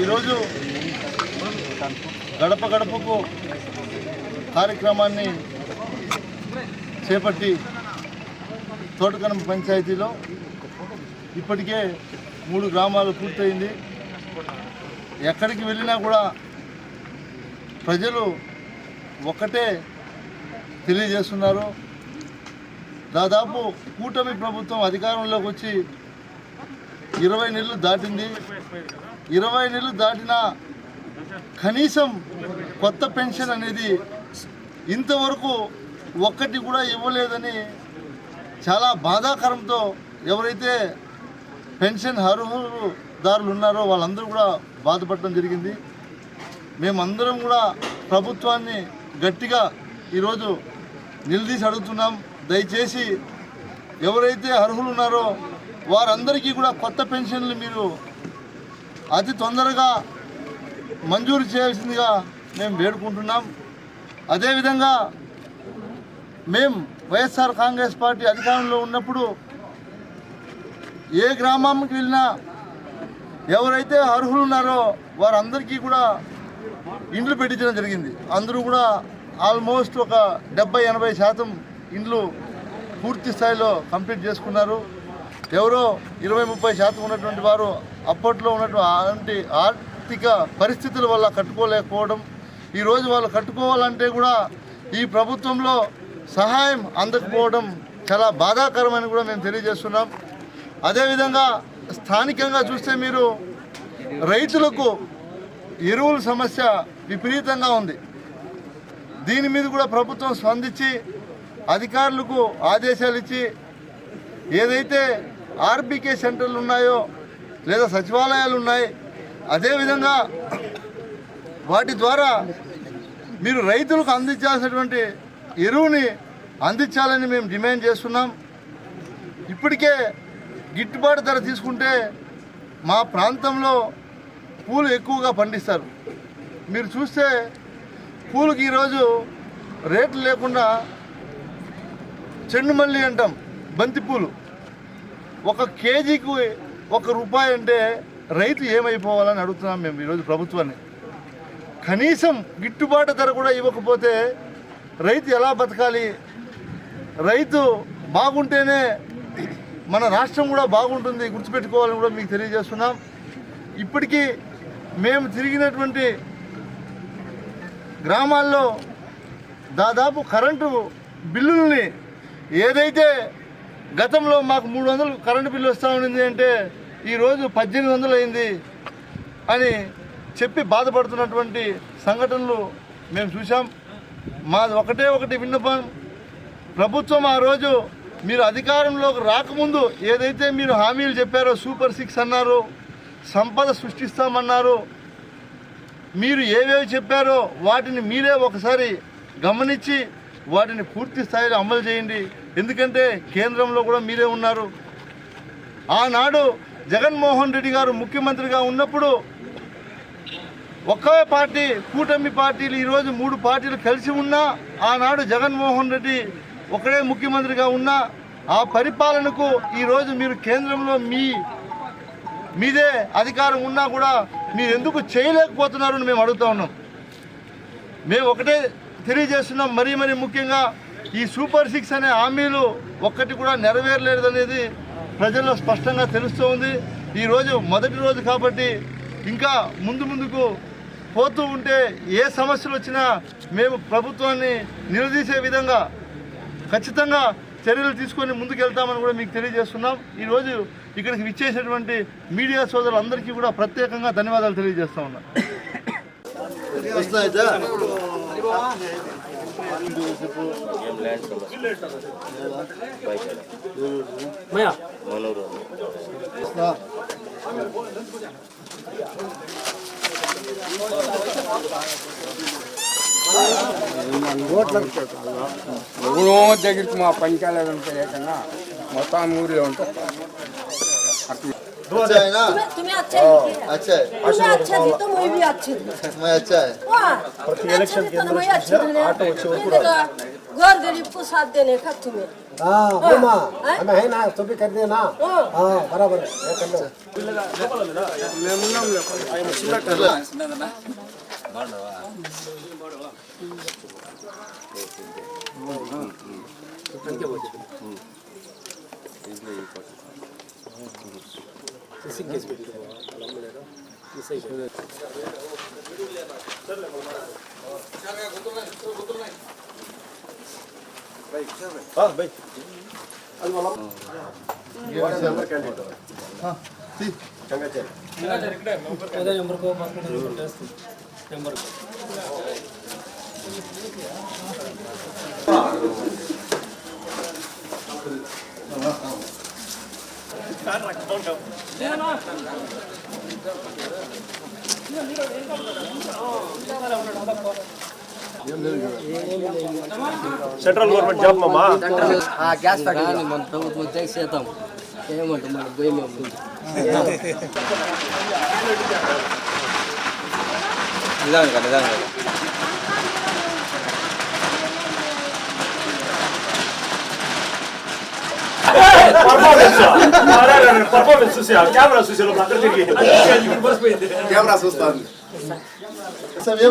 ఈరోజు గడప గడపకు కార్యక్రమాన్ని చేపట్టి తోటకనం పంచాయతీలో ఇప్పటికే 3 గ్రామాలు పూర్తయింది. ఎక్కడికి వెళ్ళినా కూడా ప్రజలు ఒక్కటే తెలియజేస్తున్నారు. దాదాపు కూటమి ప్రభుత్వం అధికారంలోకి వచ్చి 20 నెలలు దాటింది. 20 నెలలు దాటినా కనీసం కొత్త పెన్షన్ అనేది ఇంతవరకు ఒక్కటి కూడా ఇవ్వలేదని చాలా బాధాకరంతో ఎవరైతే పెన్షన్ అర్హుదారులు ఉన్నారో వాళ్ళందరూ కూడా బాధపడటం జరిగింది. మేమందరం కూడా ప్రభుత్వాన్ని గట్టిగా ఈరోజు నిలదీసి అడుగుతున్నాం. దయచేసి ఎవరైతే అర్హులు ఉన్నారో వారందరికీ కూడా కొత్త పెన్షన్లు మీరు అతి తొందరగా మంజూరు చేయాల్సిందిగా మేము వేడుకుంటున్నాం. అదేవిధంగా మేము వైఎస్ఆర్ కాంగ్రెస్ పార్టీ అధికారంలో ఉన్నప్పుడు ఏ గ్రామానికి వెళ్ళినా ఎవరైతే అర్హులు ఉన్నారో వారందరికీ కూడా ఇండ్లు పెట్టించడం జరిగింది. అందరూ కూడా ఆల్మోస్ట్ ఒక 70-80% ఇండ్లు పూర్తి స్థాయిలో కంప్లీట్ చేసుకున్నారు. ఎవరో 20-30% ఉన్నటువంటి వారు అప్పట్లో ఉన్నటువంటి ఆర్థిక పరిస్థితుల వల్ల కట్టుకోలేకపోవడం, ఈరోజు వాళ్ళు కట్టుకోవాలంటే కూడా ఈ ప్రభుత్వంలో సహాయం అందకపోవడం చాలా బాధాకరమని కూడా మేము తెలియజేస్తున్నాం. అదేవిధంగా స్థానికంగా చూస్తే మీరు రైతులకు ఎరువుల సమస్య విపరీతంగా ఉంది. దీని మీద కూడా ప్రభుత్వం స్పందించి అధికారులకు ఆదేశాలు ఇచ్చి ఏదైతే ఆర్బీకే సెంటర్లు ఉన్నాయో లేదా సచివాలయాలు ఉన్నాయి, అదేవిధంగా వాటి ద్వారా మీరు రైతులకు అందించాల్సినటువంటి ఎరువుని అందించాలని మేము డిమాండ్ చేస్తున్నాం. ఇప్పటికే గిట్టుబాటు ధర తీసుకుంటే మా ప్రాంతంలో పూలు ఎక్కువగా పండిస్తారు. మీరు చూస్తే పూలకి ఈరోజు రేట్లు లేకుండా చెండు మల్లి అంటాం, బంతిపూలు 1 కేజీకి 1 రూపాయి అంటే రైతు ఏమైపోవాలని అడుగుతున్నాం మేము ఈరోజు ప్రభుత్వాన్ని. కనీసం గిట్టుబాటు ధర కూడా ఇవ్వకపోతే రైతు ఎలా బతకాలి? రైతు బాగుంటేనే మన రాష్ట్రం కూడా బాగుంటుంది, గుర్తుపెట్టుకోవాలని కూడా మీకు తెలియజేస్తున్నాం. ఇప్పటికీ మేము తిరిగినటువంటి గ్రామాల్లో దాదాపు కరెంటు బిల్లుల్ని ఏదైతే గతంలో మాకు 300 కరెంటు బిల్లు వస్తూ ఉండింది అంటే ఈరోజు 1800 అయింది అని చెప్పి బాధపడుతున్నటువంటి సంఘటనలు మేము చూసాం. మాది ఒకటి విన్నపం, ప్రభుత్వం ఆ రోజు మీరు అధికారంలోకి రాకముందు ఏదైతే మీరు హామీలు చెప్పారో, సూపర్ 6 అన్నారు, సంపద సృష్టిస్తామన్నారు, మీరు ఏవేవి చెప్పారో వాటిని మీరే ఒకసారి గమనించి వాటిని పూర్తి స్థాయిలో అమలు చేయండి. ఎందుకంటే కేంద్రంలో కూడా మీరే ఉన్నారు. ఆనాడు జగన్మోహన్ రెడ్డి గారు ముఖ్యమంత్రిగా ఉన్నప్పుడు ఒకే పార్టీ, కూటమి పార్టీలు ఈరోజు 3 పార్టీలు కలిసి ఉన్నా, ఆనాడు జగన్మోహన్ రెడ్డి ఒకడే ముఖ్యమంత్రిగా ఉన్నా ఆ పరిపాలనకు ఈరోజు మీరు కేంద్రంలో మీదే అధికారం ఉన్నా కూడా మీరు ఎందుకు చేయలేకపోతున్నారని మేము అడుగుతూ ఉన్నాం. మేము ఒకటే తెలియజేస్తున్నాం, మరీ ముఖ్యంగా ఈ సూపర్ 6 అనే హామీలు ఒక్కటి కూడా నెరవేరలేదనేది ప్రజల్లో స్పష్టంగా తెలుస్తూ ఉంది. ఈరోజు మొదటి రోజు కాబట్టి ఇంకా ముందుకు పోతూ ఉంటే ఏ సమస్యలు వచ్చినా మేము ప్రభుత్వాన్ని నిలదీసే విధంగా ఖచ్చితంగా చర్యలు తీసుకొని ముందుకెళ్తామని కూడా మీకు తెలియజేస్తున్నాం. ఈరోజు ఇక్కడికి విచ్చేసినటువంటి మీడియా సోదరులందరికీ కూడా ప్రత్యేకంగా ధన్యవాదాలు తెలియజేస్తా ఉన్నాం. దగ్గరికి మా పంచాయతీ ఉంటాయి ఏకంగా మొత్తం ఊరిలో ఉంటాయి. अच्छा है ना? तुम्हें अच्छा है? अच्छा है। तुम्हें अच्छा थी तो मैं भी अच्छी थी। मैं अच्छा है। इलेक्शन के अंदर ऑटो गरीब को साथ देने का तुम्हें बोमा हमें है ना तो भी कर देना बराबर ये कर लो సెంట్రల్ గవర్నమెంట్ జాబ్ మామా గ్యాస్ ఫ్యాక్టరీ మన ప్రభుత్వం చేసేద్దాం ఏమంటాం మన భయం పర్ఫార్మెన్స్ చూసి కెమెరా చూసి అక్కడ తిరిగి కెమెరా చూస్తాను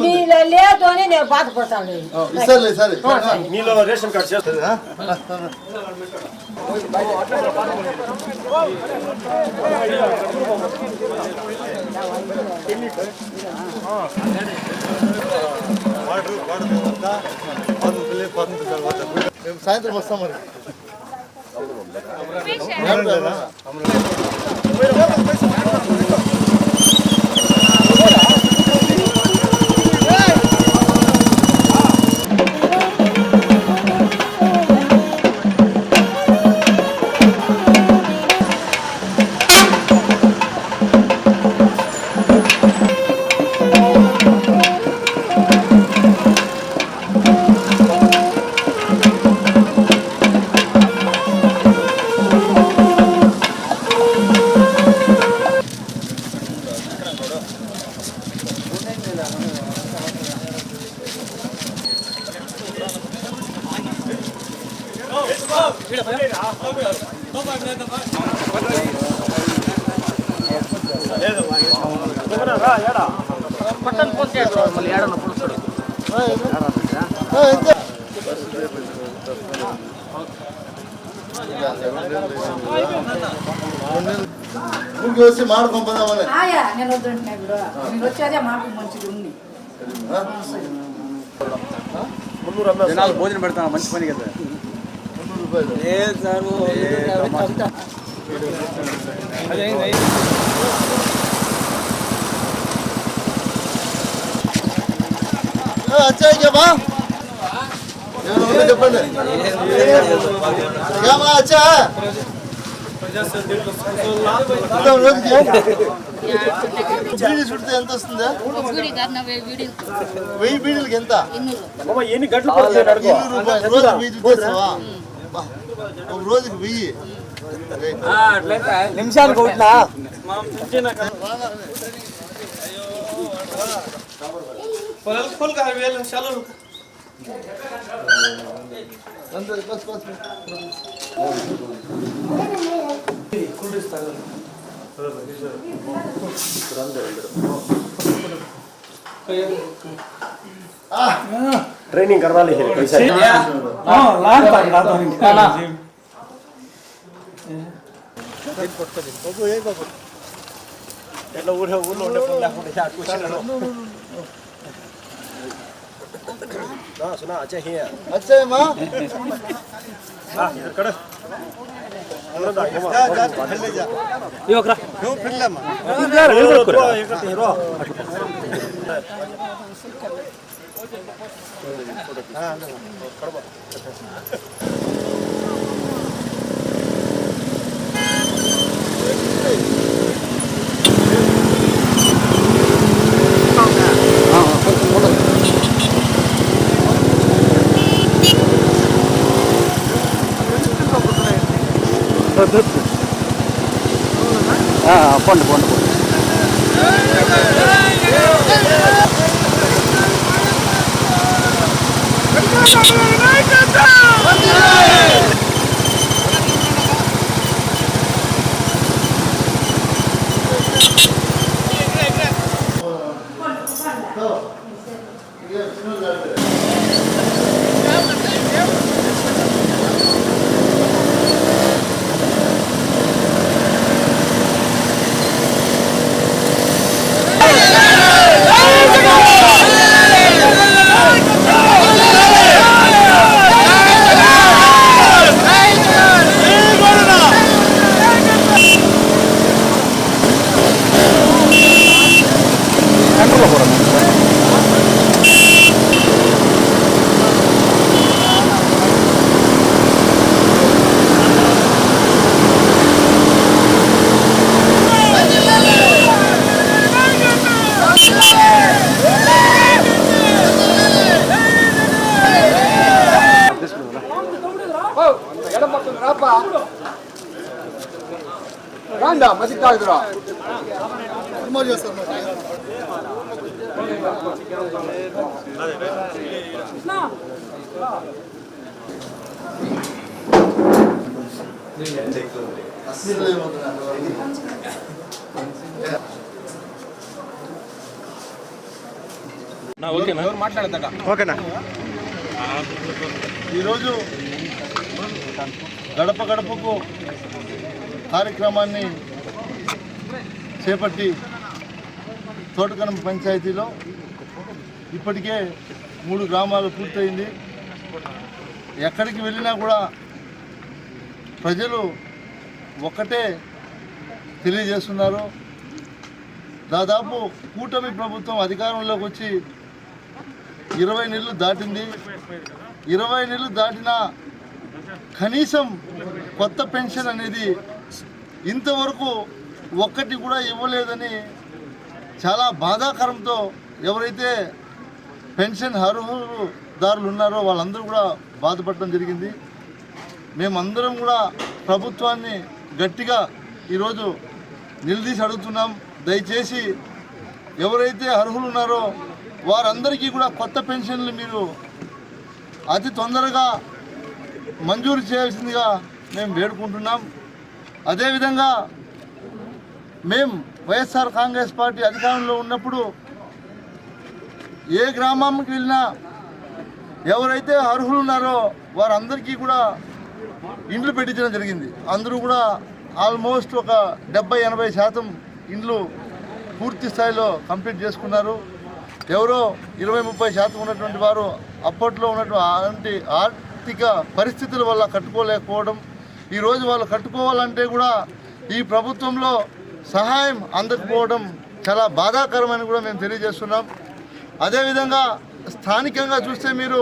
నీళ్ళు లేదు అని నేను బాధపడతాను. మీలో రేషన్ కార్డు చేస్తుంది మేము సాయంత్రం వస్తాం మరి పట్టణ పోతే మళ్ళీ ఏడన్నా పుడుస్తాడు ముగ్గు వచ్చి మాడుకుందామని ఆయా నేను వద్దంటున్నా ఇప్పుడు నేను వచ్చేదే మాకు మంచిది ఉంది. జనాలు భోజనం పెడతాను మంచి పని కదా अच्छा बा చెప్పండి अच्छा బీడీ చుడితే ఎంత వస్తుందా 1000 బీడీలకి ఎంత ఎన్ని గంటలు పడుతుంది అడుగు 200 రూపాయలు రోజుకి 1000 చుట్టేస్తావా ఒక రోజుకి 1000 నిమిషానికి కొట్టినా बस बस ट्रेनिंग करवा ली है पैसा ఊళ్ళో ఉండే పని లేకుండా కూర్చున్నాను सुना अच्छा ही है अच्छा है माँ कर పండు పండు రాండా మసి తాగుదురా ఈరోజు గడప గడపకు కార్యక్రమాన్ని చేపట్టి తోటకనం పంచాయతీలో ఇప్పటికే 3 గ్రామాలు పూర్తయింది. ఎక్కడికి వెళ్ళినా కూడా ప్రజలు ఒక్కటే తెలియజేస్తున్నారు. దాదాపు కూటమి ప్రభుత్వం అధికారంలోకి వచ్చి 20 నెలలు దాటింది. 20 నెలలు దాటినా కనీసం కొత్త పెన్షన్ అనేది ఇంతవరకు ఒక్కటి కూడా ఇవ్వలేదని చాలా బాధాకరంతో ఎవరైతే పెన్షన్ అర్హుదారులు ఉన్నారో వాళ్ళందరూ కూడా బాధపడడం జరిగింది. మేమందరం కూడా ప్రభుత్వాన్ని గట్టిగా ఈరోజు నిలదీసి అడుగుతున్నాం. దయచేసి ఎవరైతే అర్హులు ఉన్నారో వారందరికీ కూడా కొత్త పెన్షన్లు మీరు అతి తొందరగా మంజూరు చేయాల్సిందిగా మేము వేడుకుంటున్నాం. అదేవిధంగా మేము వైఎస్ఆర్ కాంగ్రెస్ పార్టీ అధికారంలో ఉన్నప్పుడు ఏ గ్రామానికి వెళ్ళినా ఎవరైతే అర్హులు ఉన్నారో వారందరికీ కూడా ఇండ్లు పెట్టించడం జరిగింది. అందరూ కూడా ఆల్మోస్ట్ ఒక 70-80% ఇండ్లు పూర్తి స్థాయిలో కంప్లీట్ చేసుకున్నారు. ఎవరో 20-30% ఉన్నటువంటి వారు అప్పట్లో ఉన్నటువంటి ఆర్థిక పరిస్థితుల వల్ల కట్టుకోలేకపోవడం, ఈరోజు వాళ్ళు కట్టుకోవాలంటే కూడా ఈ ప్రభుత్వంలో సహాయం అందకపోవడం చాలా బాధాకరమని కూడా మేము తెలియజేస్తున్నాం. అదేవిధంగా స్థానికంగా చూస్తే మీరు